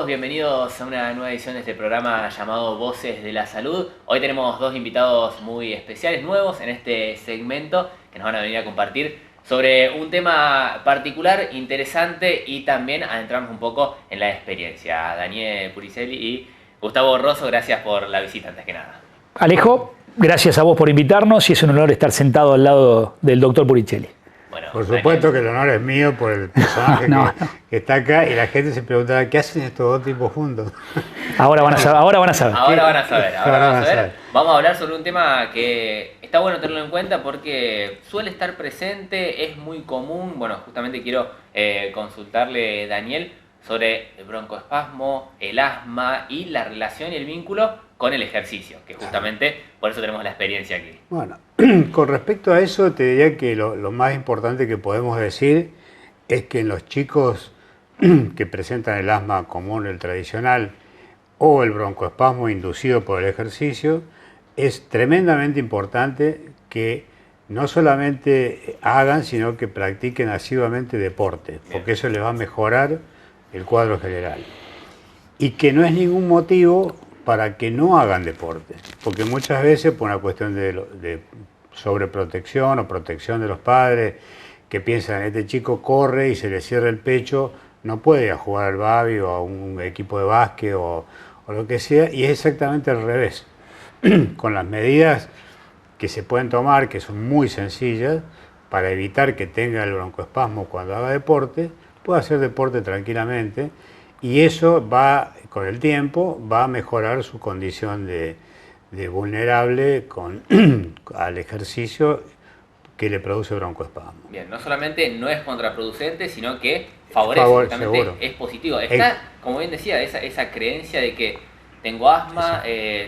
todos? Bienvenidos a una nueva edición de este programa llamado Voces de la Salud. Hoy tenemos dos invitados muy especiales, nuevos en este segmento, que nos van a venir a compartir sobre un tema particular, interesante y también adentrarnos un poco en la experiencia. Daniel Puricelli y Gustavo Rosso, gracias por la visita antes que nada. Alejo, gracias a vos por invitarnos y es un honor estar sentado al lado del doctor Puricelli. Bueno, por supuesto que el honor es mío por el personaje que está acá y la gente se preguntará ¿qué hacen estos dos tipos juntos? Ahora van a saber. Ahora van a saber. Vamos a hablar sobre un tema que está bueno tenerlo en cuenta porque suele estar presente, es muy común. Bueno, justamente quiero consultarle, Daniel, sobre el broncoespasmo, el asma y la relación y el vínculo con el ejercicio, que justamente por eso tenemos la experiencia aquí. Bueno, con respecto a eso te diría que lo más importante que podemos decir es que en los chicos que presentan el asma común, el tradicional, o el broncoespasmo inducido por el ejercicio, es tremendamente importante que no solamente hagan, sino que practiquen asiduamente deporte, porque eso les va a mejorar el cuadro general. Y que no es ningún motivo para que no hagan deporte, porque muchas veces por una cuestión de sobreprotección o protección de los padres, que piensan, este chico corre y se le cierra el pecho, no puede ir a jugar al babi o a un equipo de básquet o lo que sea, y es exactamente al revés. Con las medidas que se pueden tomar, que son muy sencillas, para evitar que tenga el broncoespasmo cuando haga deporte, puede hacer deporte tranquilamente, y eso va, con el tiempo, va a mejorar su condición de vulnerable al ejercicio que le produce broncoespasmo. Bien, no solamente no es contraproducente, sino que favorece, es positivo. Está, como bien decía, esa creencia de que tengo asma,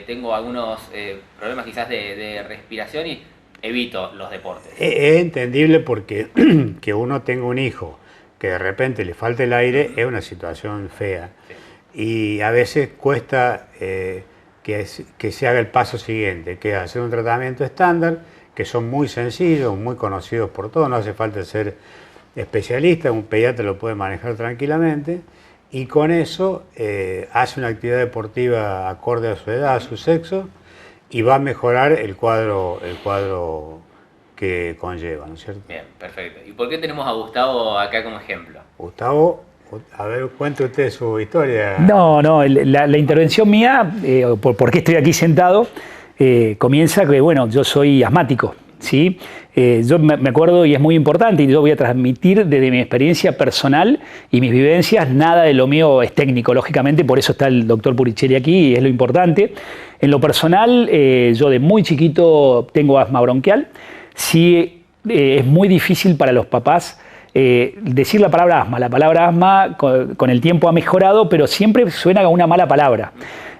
tengo algunos problemas quizás de respiración y evito los deportes. Es entendible porque que uno tenga un hijo que de repente le falta el aire es una situación fea. Sí. Y a veces cuesta que se haga el paso siguiente, que es hacer un tratamiento estándar, que son muy sencillos, muy conocidos por todos, no hace falta ser especialista, un pediatra lo puede manejar tranquilamente, y con eso hace una actividad deportiva acorde a su edad, a su sexo, y va a mejorar el cuadro que conlleva, ¿no es cierto? Bien, perfecto. ¿Y por qué tenemos a Gustavo acá como ejemplo? Gustavo, a ver, cuente usted su historia. No, la intervención mía, por qué estoy aquí sentado, comienza que, bueno, yo soy asmático, ¿sí? Yo me acuerdo, y es muy importante, y yo voy a transmitir desde mi experiencia personal y mis vivencias, nada de lo mío es técnico, lógicamente, por eso está el doctor Puricelli aquí, y es lo importante. En lo personal, yo de muy chiquito tengo asma bronquial. Sí, es muy difícil para los papás decir la palabra asma. La palabra asma con el tiempo ha mejorado, pero siempre suena a una mala palabra.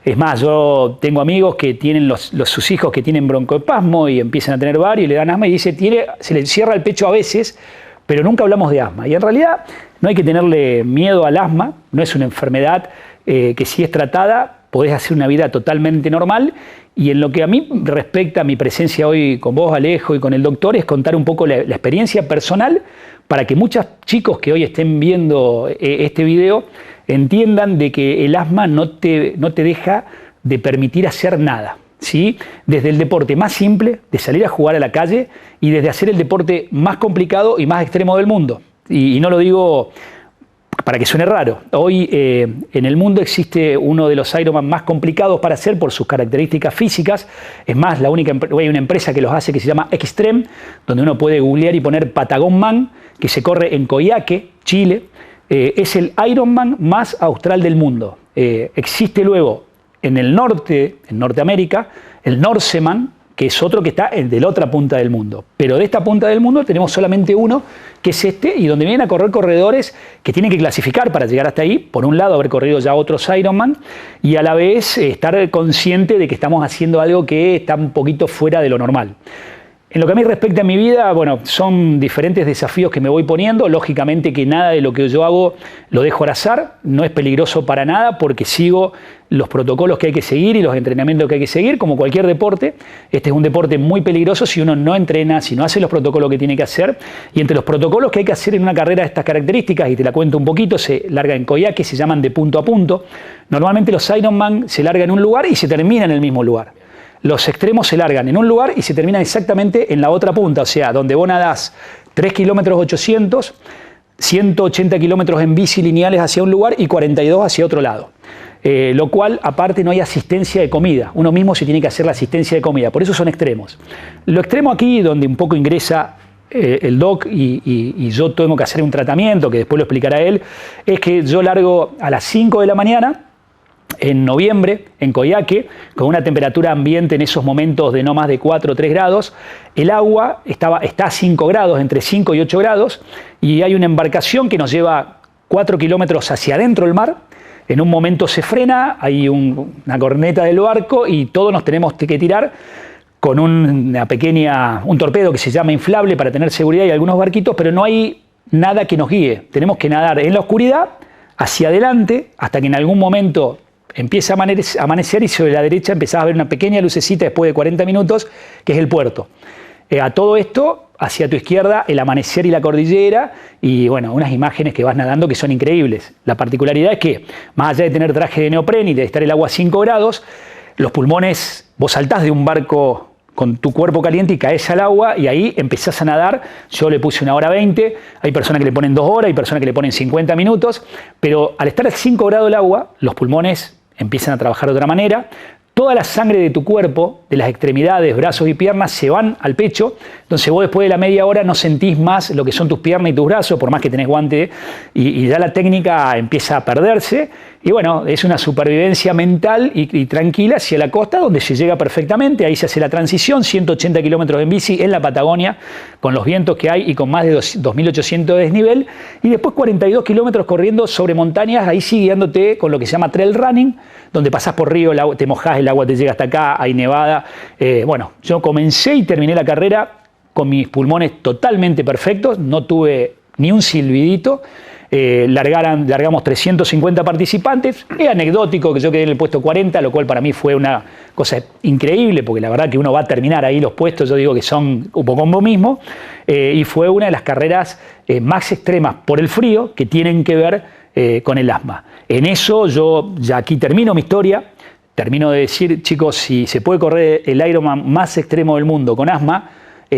Es más, yo tengo amigos que tienen sus hijos que tienen broncoespasmo y empiezan a tener varios y le dan asma y dice, se le cierra el pecho a veces, pero nunca hablamos de asma. Y en realidad no hay que tenerle miedo al asma, no es una enfermedad que si es tratada podés hacer una vida totalmente normal. Y en lo que a mí respecta a mi presencia hoy con vos, Alejo, y con el doctor, es contar un poco la experiencia personal para que muchos chicos que hoy estén viendo este video entiendan de que el asma no te deja de permitir hacer nada, ¿sí? Desde el deporte más simple, de salir a jugar a la calle, y desde hacer el deporte más complicado y más extremo del mundo. Y no lo digo para que suene raro. Hoy en el mundo existe uno de los Ironman más complicados para hacer por sus características físicas. Es más, hay una empresa que los hace que se llama Extreme, donde uno puede googlear y poner Patagon Man, que se corre en Coyhaique, Chile. Es el Ironman más austral del mundo. Existe luego en el norte, en Norteamérica, el Norseman, que es otro que está de la otra punta del mundo. Pero de esta punta del mundo tenemos solamente uno, que es este, y donde vienen a correr corredores que tienen que clasificar para llegar hasta ahí. Por un lado, haber corrido ya otros Ironman, y a la vez estar consciente de que estamos haciendo algo que está un poquito fuera de lo normal. En lo que a mí respecta a mi vida, bueno, son diferentes desafíos que me voy poniendo. Lógicamente que nada de lo que yo hago lo dejo al azar, no es peligroso para nada porque sigo los protocolos que hay que seguir y los entrenamientos que hay que seguir, como cualquier deporte. Este es un deporte muy peligroso si uno no entrena, si no hace los protocolos que tiene que hacer. Y entre los protocolos que hay que hacer en una carrera de estas características, y te la cuento un poquito, se larga en kayak, se llaman de punto a punto. Normalmente los Ironman se largan en un lugar y se terminan en el mismo lugar. Los extremos se largan en un lugar y se terminan exactamente en la otra punta, o sea, donde vos nadás 3 kilómetros 800, 180 kilómetros en bici lineales hacia un lugar y 42 hacia otro lado. Lo cual, aparte, no hay asistencia de comida. Uno mismo se tiene que hacer la asistencia de comida, por eso son extremos. Lo extremo aquí, donde un poco ingresa el doc y yo tengo que hacer un tratamiento, que después lo explicará él, es que yo largo a las 5 de la mañana, en noviembre, en Coyhaique, con una temperatura ambiente en esos momentos de no más de 4 o 3 grados. El agua está a 5 grados, entre 5 y 8 grados, y hay una embarcación que nos lleva 4 kilómetros hacia adentro del mar. En un momento se frena, hay una corneta del barco y todos nos tenemos que tirar con un torpedo que se llama inflable para tener seguridad y algunos barquitos, pero no hay nada que nos guíe. Tenemos que nadar en la oscuridad, hacia adelante, hasta que en algún momento empieza a amanecer y sobre la derecha empezás a ver una pequeña lucecita después de 40 minutos, que es el puerto. A todo esto, hacia tu izquierda, el amanecer y la cordillera, y bueno, unas imágenes que vas nadando que son increíbles. La particularidad es que, más allá de tener traje de neopren y de estar el agua a 5 grados, los pulmones, vos saltás de un barco con tu cuerpo caliente y caes al agua y ahí empezás a nadar. Yo le puse 1 hora 20, hay personas que le ponen 2 horas, hay personas que le ponen 50 minutos, pero al estar a 5 grados el agua, los pulmones empiezan a trabajar de otra manera. Toda la sangre de tu cuerpo, de las extremidades, brazos y piernas, se van al pecho. Entonces vos después de la media hora no sentís más lo que son tus piernas y tus brazos, por más que tenés guante, y ya la técnica empieza a perderse. Y bueno, es una supervivencia mental y tranquila hacia la costa, donde se llega perfectamente. Ahí se hace la transición, 180 kilómetros en bici en la Patagonia, con los vientos que hay y con más de 2.800 de desnivel. Y después 42 kilómetros corriendo sobre montañas, ahí sí guiándote con lo que se llama trail running, donde pasás por río, te mojás, el agua te llega hasta acá, hay nevada. Bueno, yo comencé y terminé la carrera con mis pulmones totalmente perfectos, no tuve ni un silbidito. Largamos 350 participantes. Es anecdótico que yo quedé en el puesto 40, lo cual para mí fue una cosa increíble, porque la verdad que uno va a terminar ahí los puestos, yo digo que son un poco como mismo, y fue una de las carreras más extremas por el frío que tienen que ver con el asma. En eso yo ya aquí termino mi historia, termino de decir, chicos, si se puede correr el Ironman más extremo del mundo con asma,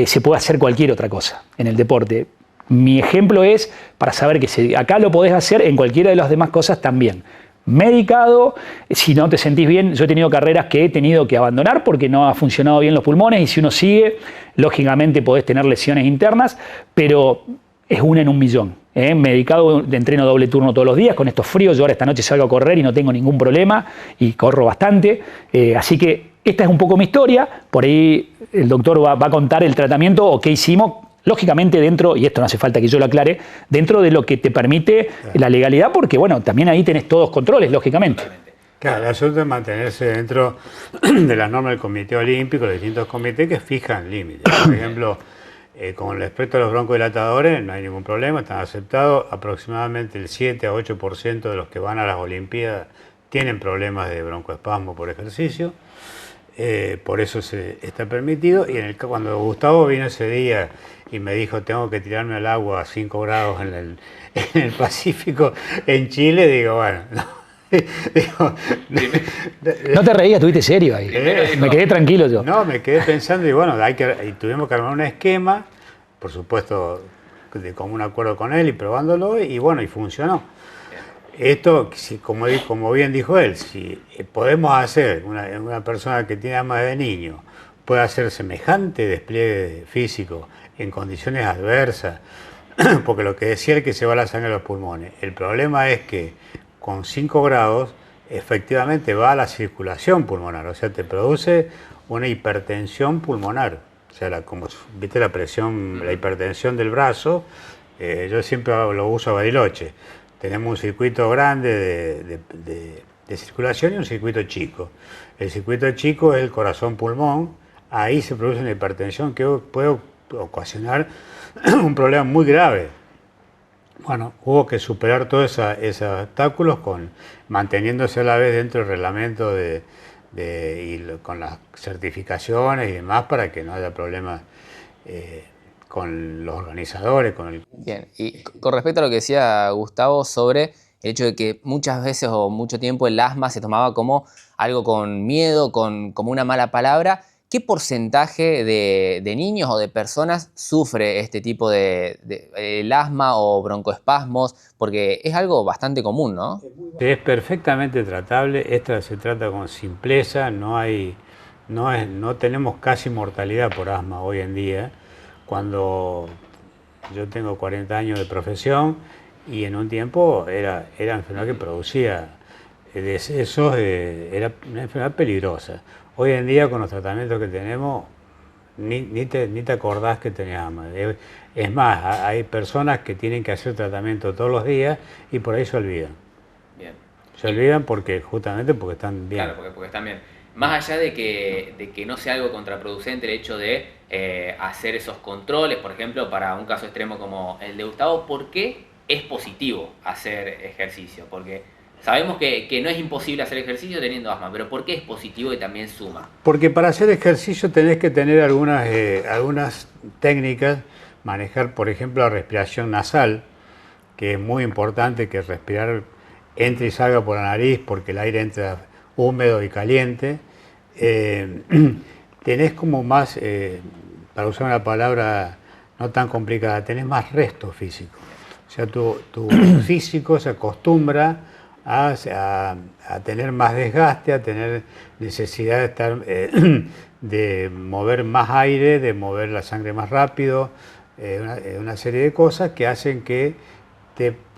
se puede hacer cualquier otra cosa en el deporte. Mi ejemplo es para saber que si acá lo podés hacer en cualquiera de las demás cosas también. Medicado, si no te sentís bien, yo he tenido carreras que he tenido que abandonar porque no ha funcionado bien los pulmones y si uno sigue, lógicamente podés tener lesiones internas, pero es una en un millón. Medicado, entreno doble turno todos los días, con estos fríos, yo ahora esta noche salgo a correr y no tengo ningún problema y corro bastante, así que esta es un poco mi historia, por ahí el doctor va a contar el tratamiento o qué hicimos. Lógicamente dentro, y esto no hace falta que yo lo aclare, dentro de lo que te permite la legalidad, porque bueno, también ahí tenés todos controles, lógicamente. Claro, el asunto es mantenerse dentro de las normas del Comité Olímpico, los distintos comités que fijan límites. Por ejemplo, con respecto a los broncodilatadores, no hay ningún problema, están aceptados. Aproximadamente el 7 a 8% de los que van a las Olimpiadas tienen problemas de broncoespasmo por ejercicio. Por eso está permitido. Y cuando Gustavo vino ese día y me dijo tengo que tirarme al agua a 5 grados en el Pacífico, en Chile, digo, bueno, no. No te reías, estuviste serio ahí. Me quedé tranquilo yo. No, me quedé pensando y bueno, y tuvimos que armar un esquema, por supuesto, de común acuerdo con él y probándolo, y bueno, y funcionó. Esto, como bien dijo él, si podemos hacer, una persona que tiene asma de niño, puede hacer semejante despliegue físico en condiciones adversas, porque lo que decía es que se va la sangre a los pulmones. El problema es que con 5 grados efectivamente va a la circulación pulmonar, o sea, te produce una hipertensión pulmonar. O sea, como viste la presión, la hipertensión del brazo, yo siempre lo uso a Bariloche. Tenemos un circuito grande de circulación y un circuito chico. El circuito chico es el corazón-pulmón, ahí se produce una hipertensión que puede ocasionar un problema muy grave. Bueno, hubo que superar todos esos obstáculos manteniéndose a la vez dentro del reglamento con las certificaciones y demás para que no haya problemas con los organizadores. Bien, y con respecto a lo que decía Gustavo sobre el hecho de que muchas veces o mucho tiempo el asma se tomaba como algo con miedo, como una mala palabra, ¿qué porcentaje de niños o de personas sufre este tipo el asma o broncoespasmos? Porque es algo bastante común, ¿no? Es perfectamente tratable, esta se trata con simpleza, no tenemos casi mortalidad por asma hoy en día. Cuando yo tengo 40 años de profesión y en un tiempo era enfermedad que producía decesos, era una enfermedad peligrosa. Hoy en día con los tratamientos que tenemos ni te acordás que tenés asma. Es más, hay personas que tienen que hacer tratamiento todos los días y por ahí se olvidan. Bien. Se olvidan justamente porque están bien. Claro, porque están bien. Más allá de que no sea algo contraproducente el hecho de hacer esos controles, por ejemplo, para un caso extremo como el de Gustavo, ¿por qué es positivo hacer ejercicio? Porque sabemos que no es imposible hacer ejercicio teniendo asma, pero ¿por qué es positivo y también suma? Porque para hacer ejercicio tenés que tener algunas técnicas, manejar, por ejemplo, la respiración nasal, que es muy importante que respirar entre y salga por la nariz porque el aire entra húmedo y caliente. Tenés como más, para usar una palabra no tan complicada, tenés más resto físico. O sea, tu físico se acostumbra a tener más desgaste, a tener necesidad de estar, de mover más aire, de mover la sangre más rápido, una serie de cosas que hacen que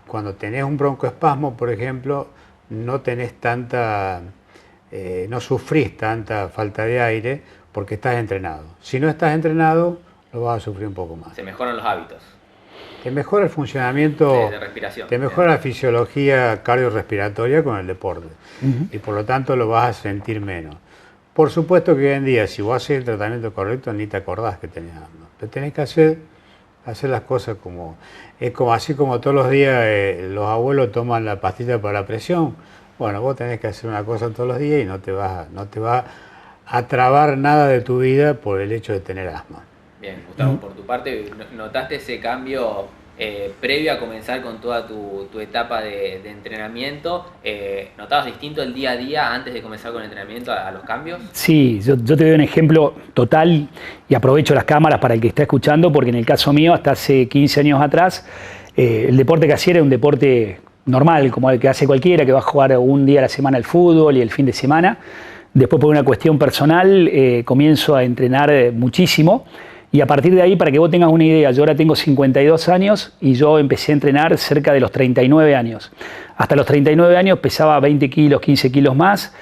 cuando tenés un broncoespasmo, por ejemplo, no tenés no sufrís tanta falta de aire porque estás entrenado. Si no estás entrenado, lo vas a sufrir un poco más. Se mejoran los hábitos. Te mejora el funcionamiento de respiración. Te mejora la fisiología cardiorrespiratoria con el deporte. Y por lo tanto lo vas a sentir menos. Por supuesto que hoy en día, si vos haces el tratamiento correcto, ni te acordás que tenías asma. Pero tenés que hacer las cosas así como todos los días los abuelos toman la pastilla para la presión. Bueno, vos tenés que hacer una cosa todos los días y no te va a trabar nada de tu vida por el hecho de tener asma. Bien, Gustavo, por tu parte, ¿notaste ese cambio previo a comenzar con toda tu etapa de entrenamiento? ¿Notabas distinto el día a día antes de comenzar con el entrenamiento a los cambios? Sí, yo te doy un ejemplo total y aprovecho las cámaras para el que está escuchando, porque en el caso mío, hasta hace 15 años atrás, el deporte que hacía era un deporte normal, como el que hace cualquiera, que va a jugar un día a la semana al fútbol y el fin de semana. Después, por una cuestión personal, comienzo a entrenar muchísimo. Y a partir de ahí, para que vos tengas una idea, yo ahora tengo 52 años y yo empecé a entrenar cerca de los 39 años. Hasta los 39 años pesaba 20 kilos, 15 kilos más,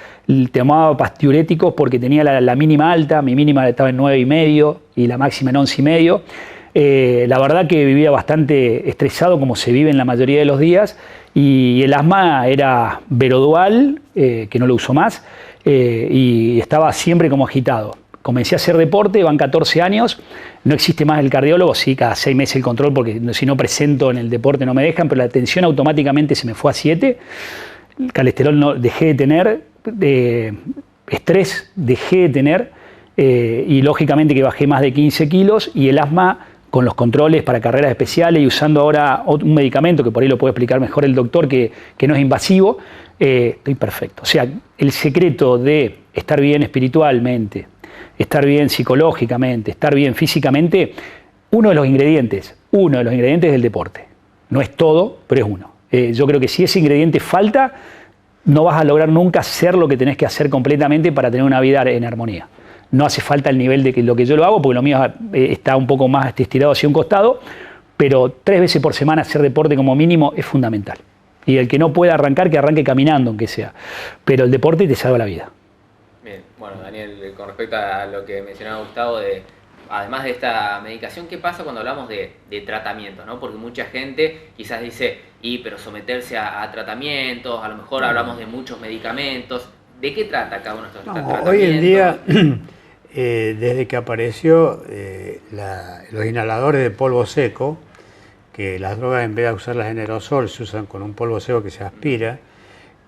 tomaba diuréticos porque tenía la mínima alta, mi mínima estaba en 9,5 y la máxima en 11,5. La verdad que vivía bastante estresado como se vive en la mayoría de los días y el asma era verodual, que no lo uso más, y estaba siempre como agitado. Comencé a hacer deporte, van 14 años, no existe más el cardiólogo, sí, cada 6 meses el control porque si no presento en el deporte no me dejan, pero la tensión automáticamente se me fue a 7, el colesterol no dejé de tener, estrés dejé de tener y lógicamente que bajé más de 15 kilos y el asma con los controles para carreras especiales y usando ahora un medicamento que por ahí lo puede explicar mejor el doctor que no es invasivo, estoy perfecto. O sea, el secreto de estar bien espiritualmente, estar bien psicológicamente, estar bien físicamente, uno de los ingredientes del deporte. No es todo, pero es uno. Yo creo que si ese ingrediente falta, no vas a lograr nunca hacer lo que tenés que hacer completamente para tener una vida en armonía. No hace falta el nivel de lo que yo lo hago, porque lo mío está un poco más estirado hacia un costado, pero 3 veces por semana hacer deporte como mínimo es fundamental. Y el que no pueda arrancar, que arranque caminando, aunque sea. Pero el deporte te salva la vida. Bien, bueno, Daniel, con respecto a lo que mencionaba Gustavo, además de esta medicación, ¿qué pasa cuando hablamos de tratamientos, ¿no? Porque mucha gente quizás dice, pero someterse a tratamientos, a lo mejor hablamos de muchos medicamentos. ¿De qué trata cada uno de estos tratamientos? Hoy en día Desde que apareció los inhaladores de polvo seco, que las drogas en vez de usarlas en aerosol se usan con un polvo seco que se aspira.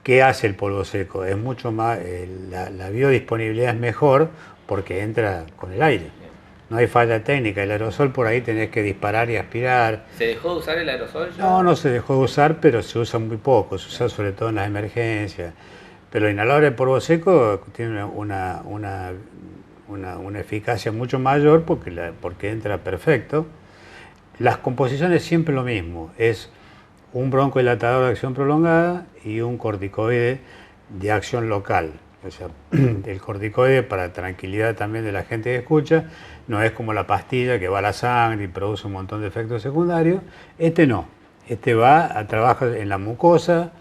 ¿Qué hace el polvo seco? Es mucho más, la biodisponibilidad es mejor porque entra con el aire. No hay falla técnica. El aerosol por ahí tenés que disparar y aspirar. ¿Se dejó de usar el aerosol ya? No, no se dejó de usar, pero se usa muy poco. Se usa sobre todo en las emergencias. Pero el inhalador de polvo seco tiene una eficacia mucho mayor porque entra perfecto. Las composiciones siempre lo mismo. Es un broncodilatador de acción prolongada y un corticoide de acción local. O sea, el corticoide, para tranquilidad también de la gente que escucha, no es como la pastilla que va a la sangre y produce un montón de efectos secundarios. Este no. Este va a trabajar en la mucosa,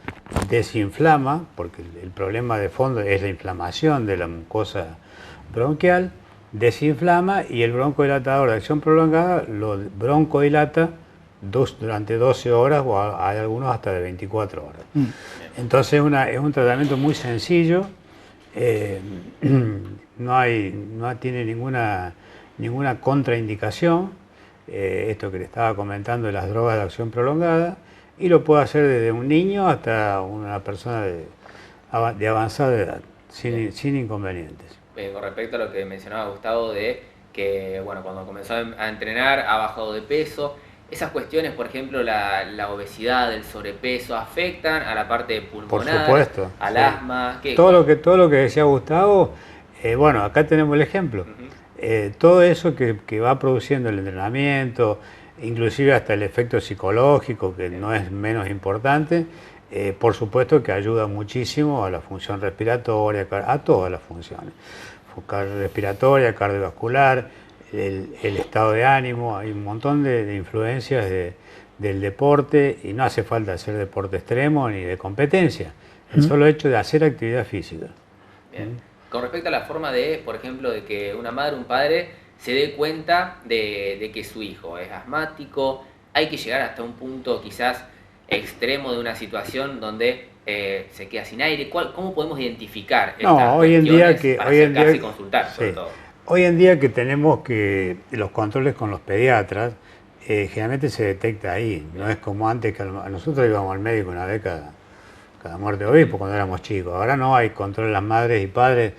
desinflama, porque el problema de fondo es la inflamación de la mucosa bronquial, desinflama, y el broncodilatador de acción prolongada lo broncodilata durante 12 horas o hay algunos hasta de 24 horas. Entonces es un tratamiento muy sencillo, no tiene ninguna contraindicación, esto que le estaba comentando de las drogas de acción prolongada, y lo puede hacer desde un niño hasta una persona de avanzada edad, sin inconvenientes. Con respecto a lo que mencionaba Gustavo de que, bueno, cuando comenzó a entrenar ha bajado de peso, esas cuestiones, por ejemplo, la obesidad, el sobrepeso, afectan a la parte pulmonar, por supuesto, al sí. asma. Todo lo que decía Gustavo, bueno, acá tenemos el ejemplo. Todo eso que va produciendo el entrenamiento, inclusive hasta el efecto psicológico, que no es menos importante, por supuesto que ayuda muchísimo a la función respiratoria, a todas las funciones, respiratoria, cardiovascular, el estado de ánimo. Hay un montón de influencias del deporte, y no hace falta hacer deporte extremo ni de competencia, el solo hecho de hacer actividad física. Bien. Con respecto a la forma de, por ejemplo, de que una madre o un padre se dé cuenta de que su hijo es asmático, hay que llegar hasta un punto quizás extremo de una situación donde se queda sin aire. ¿Cómo podemos identificar estas hoy en día para acercarse y consultar, sobre todo? Hoy en día que tenemos los controles con los pediatras, generalmente se detecta ahí. No es como antes, que nosotros íbamos al médico una vez cada muerte de obispo cuando éramos chicos. Ahora no hay control, las madres y padres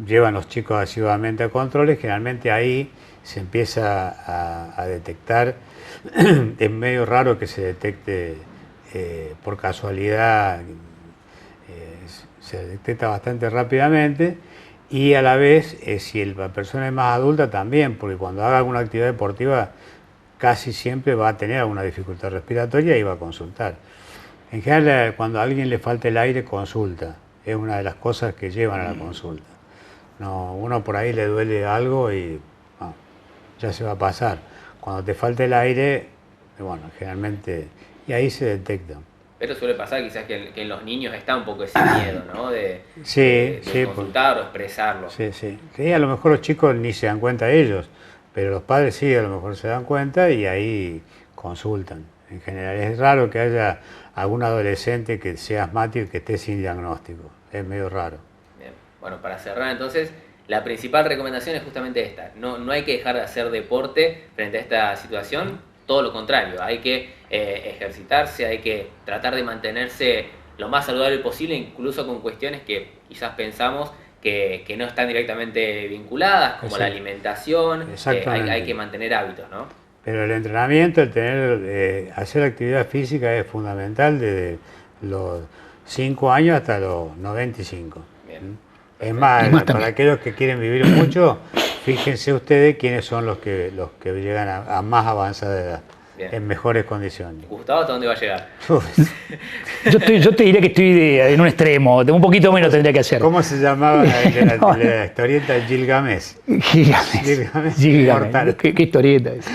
llevan a los chicos asiduamente a controles. Generalmente ahí se empieza a detectar. Es medio raro que se detecte por casualidad, se detecta bastante rápidamente, y a la vez, si la persona es más adulta también, porque cuando haga alguna actividad deportiva casi siempre va a tener alguna dificultad respiratoria y va a consultar. En general, cuando a alguien le falta el aire, consulta. Es una de las cosas que llevan a la consulta. No, uno por ahí le duele algo y ya se va a pasar. Cuando te falta el aire, bueno, generalmente, y ahí se detecta. Pero suele pasar quizás que en los niños está un poco ese miedo, ¿no? De consultar o expresarlo. Sí, a lo mejor los chicos ni se dan cuenta ellos, pero los padres sí, a lo mejor se dan cuenta y ahí consultan. En general es raro que haya algún adolescente que sea asmático y que esté sin diagnóstico. Es medio raro. Bien. Bueno, para cerrar entonces, la principal recomendación es justamente esta. No hay que dejar de hacer deporte frente a esta situación. Todo lo contrario, hay que ejercitarse, hay que tratar de mantenerse lo más saludable posible, incluso con cuestiones que quizás pensamos que no están directamente vinculadas, como la alimentación. Hay que mantener hábitos, ¿no? Pero el entrenamiento, hacer actividad física es fundamental desde los 5 años hasta los 95. Bien. Es más, para aquellos que quieren vivir mucho, fíjense ustedes quiénes son los que llegan a más avanzada edad. Bien. En mejores condiciones. Gustavo, ¿hasta dónde va a llegar? Yo te diría que estoy en un extremo, un poquito menos tendría que hacer. ¿Cómo se llamaba la historieta? Gilgamesh. Gilgamesh. ¿Qué historieta es?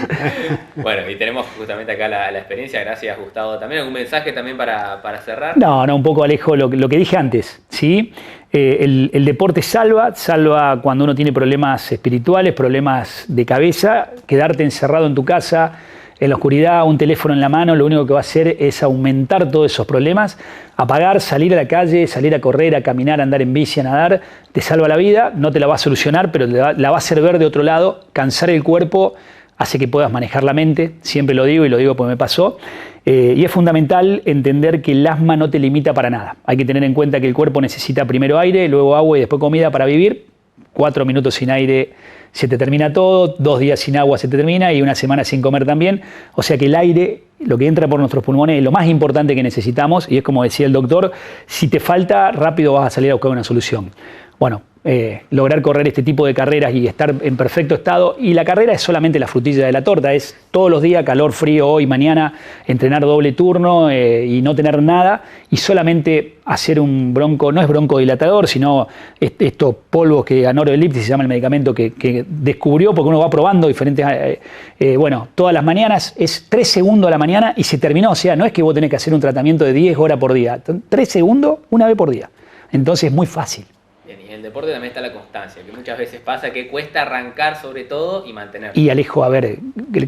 Bueno, y tenemos justamente acá la experiencia. Gracias, Gustavo. ¿También algún mensaje también para cerrar? No, un poco alejo lo que dije antes, ¿sí? El deporte salva cuando uno tiene problemas espirituales, problemas de cabeza, quedarte encerrado en tu casa, en la oscuridad, un teléfono en la mano, lo único que va a hacer es aumentar todos esos problemas. Apagar, salir a la calle, salir a correr, a caminar, a andar en bici, a nadar, te salva la vida, no te la va a solucionar, pero la va a hacer ver de otro lado. Cansar el cuerpo hace que puedas manejar la mente, siempre lo digo y lo digo porque me pasó. Y es fundamental entender que el asma no te limita para nada. Hay que tener en cuenta que el cuerpo necesita primero aire, luego agua y después comida para vivir. 4 minutos sin aire se te termina todo, 2 días sin agua se te termina y una semana sin comer también. O sea que el aire, lo que entra por nuestros pulmones, es lo más importante que necesitamos y es como decía el doctor, si te falta, rápido vas a salir a buscar una solución. Bueno, lograr correr este tipo de carreras y estar en perfecto estado. Y la carrera es solamente la frutilla de la torta, es todos los días, calor, frío, hoy, mañana, entrenar doble turno y no tener nada y solamente hacer un bronco, no es broncodilatador, sino estos polvos que Anoreliptis se llama el medicamento que descubrió porque uno va probando diferentes, bueno, todas las mañanas, es 3 segundos a la mañana y se terminó, o sea, no es que vos tenés que hacer un tratamiento de 10 horas por día, 3 segundos una vez por día, entonces es muy fácil. Bien, y en el deporte también está la constancia, que muchas veces pasa que cuesta arrancar sobre todo y mantenerlo. Y Alejo, a ver,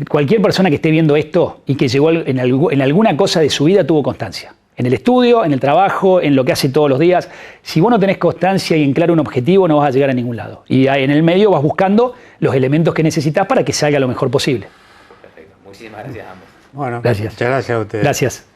cualquier persona que esté viendo esto y que llegó en alguna cosa de su vida tuvo constancia. En el estudio, en el trabajo, en lo que hace todos los días. Si vos no tenés constancia y en claro un objetivo, no vas a llegar a ningún lado. Y en el medio vas buscando los elementos que necesitas para que salga lo mejor posible. Perfecto, muchísimas gracias a ambos. Bueno, Gracias. muchas gracias a ustedes. Gracias.